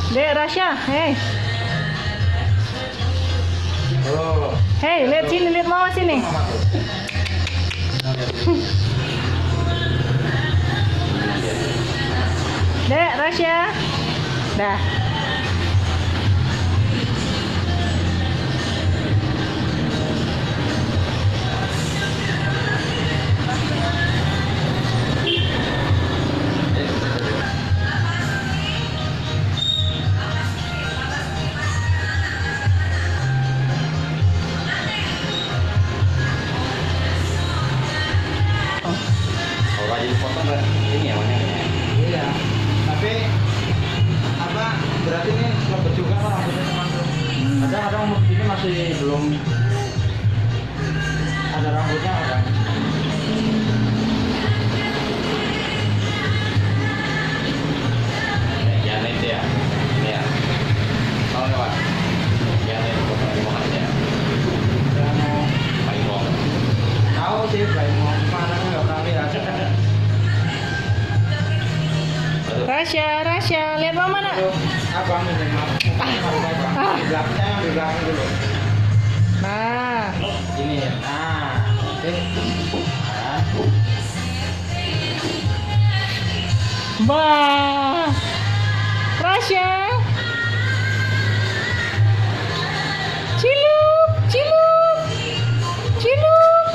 Dek Rasya, hei. Oh. Hei, lihat sini, lihat mama sini. Dek Rasya. Dah. Kalau jadi foto nggak ini ya mana? Iya. Tapi apa berarti ini lepet juga kan rambutnya teman-teman. Kadang-kadang ini masih belum ada rambutnya kan. Jangan itu ya. Ini ya. Tahu nggak Pak? Jangan itu foto di mana aja. Dan mau Paling mau. tahu sih baik mau mana nggak pernah lihat. Rasya, Rasya, lihat mama nak. Itu abang ini mau di belakang saya yang di belakang dulu. Nah, Ini ya. Nah, oke. Nah. bah. Rasya. Cilup, cilup. Cilup.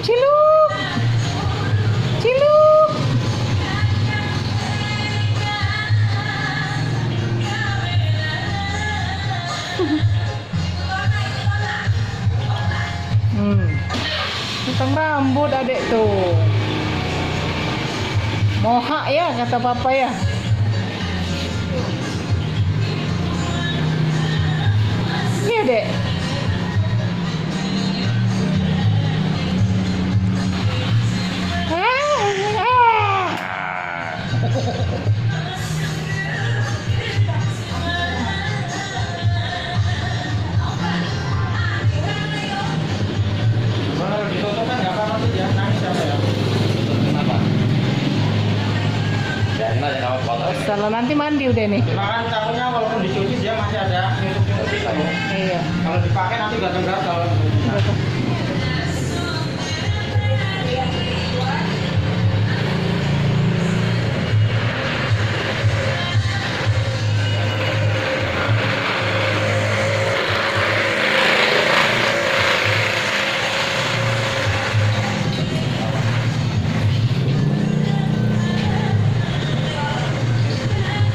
Cilup. Cilup. Tentang rambut adek tuh. Mohak ya kata papa ya. Iya dek. Kalau ditutup kan nggak apa-apa sih, jangan nangis apa ya. Kenapa? Biarin aja kalau foto. Salah nanti mandi udah nih. Cuma kan takutnya walaupun dicuci dia masih ada nyusup-nyusup gitu. Iya. Kalau dipakai nanti gatal-gatal.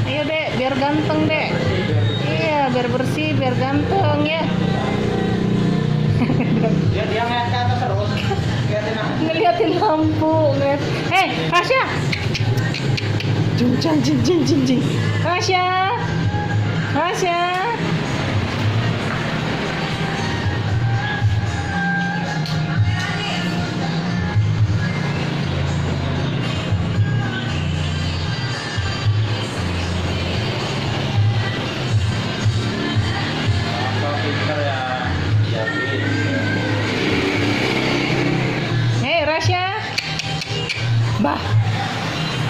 Ayo dek, biar ganteng dek. Iya, biar bersih, biar ganteng ya. Dia ngeliat ke atas terus. Liatin aja. Ngeliatin lampu, ngeliat. Hei, Rasya. Jing jing jing jing jing jing. Rasya. Rasya. Kalau pinter ya. Iya, pilih. Hei, Rasya. Bah.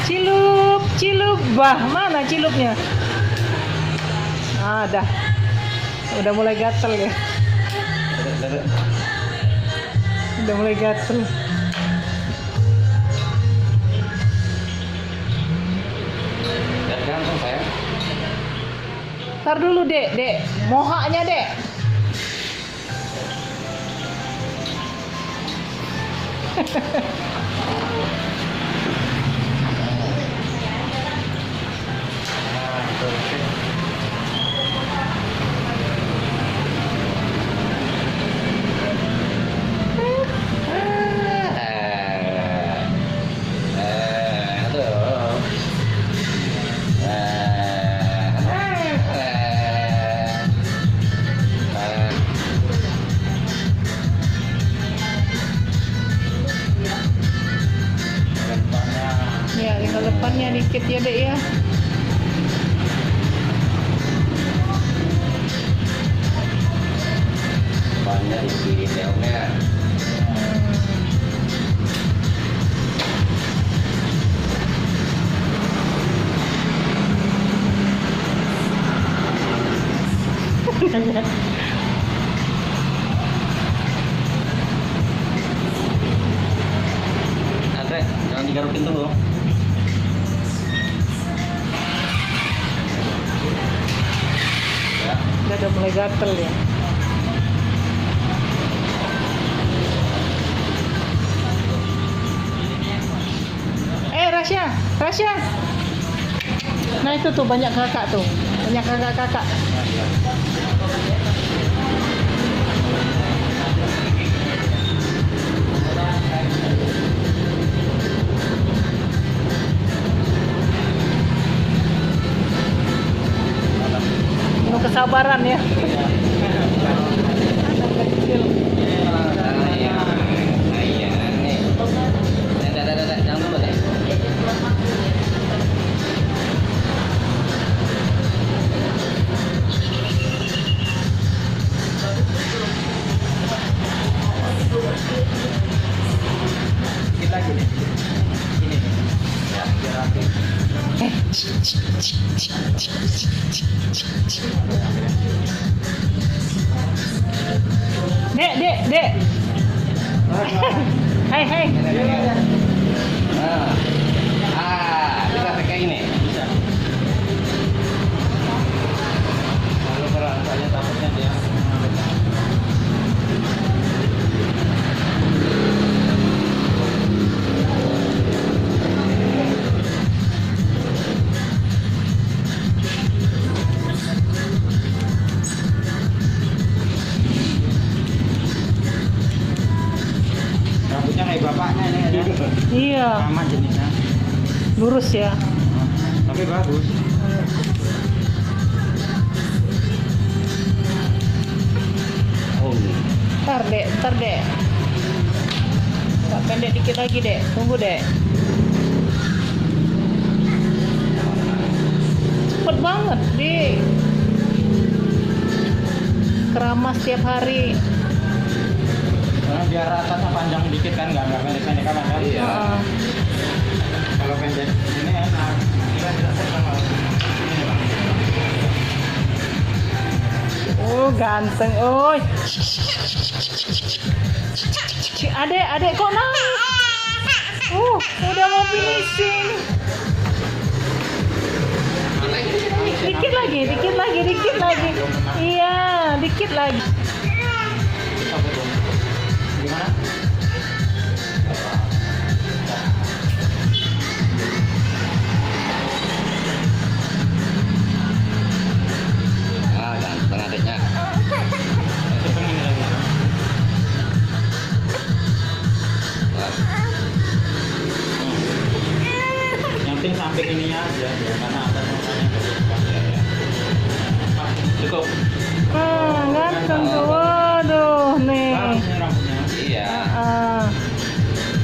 Cilup, cilup. Bah, mana cilupnya? Ada. Udah mulai gatel ya. Udah mulai gatel. Biar ganteng saya. Ntar dulu dek, dek. Mohaknya dek. Nah, tuh. Aduh. rasanya. Andre, jangan digarukin dulu. Ya. Dia udah mulai gatel ya. Rasya, Rasya. Nah itu tuh banyak kakak tuh, banyak kakak-kakak. Penuh kesabaran ya. Anak kecil. Jangan dulu deh. Dikit lagi nih. Ini nih. Ya, biar rapi. Dek. Hai. Bisa pakai ini. Bisa. Lalu berat saja takutnya dia. Rambutnya kayak bapaknya ini ya. Iya, Sama jenisnya. lurus ya. Tapi bagus. Oh. Ntar dek. Tak pendek dikit lagi dek. Tunggu dek. Cepet banget dek. Keramas tiap hari. Karena biar atasnya panjang dikit kan, nggak pendek-pendek kan kan? Iya. Heeh. Kalau pendek ini enak. Kita tidak sama. Ini bang. Oh ganteng, oi. Adek kok nangis? Udah mau finishing. Dikit lagi. Iya, dikit lagi. Gimana? Ganteng adiknya. Tepung ini lagi. Yang penting samping ininya aja, karena atas semuanya. Cukup. Ganteng tuh.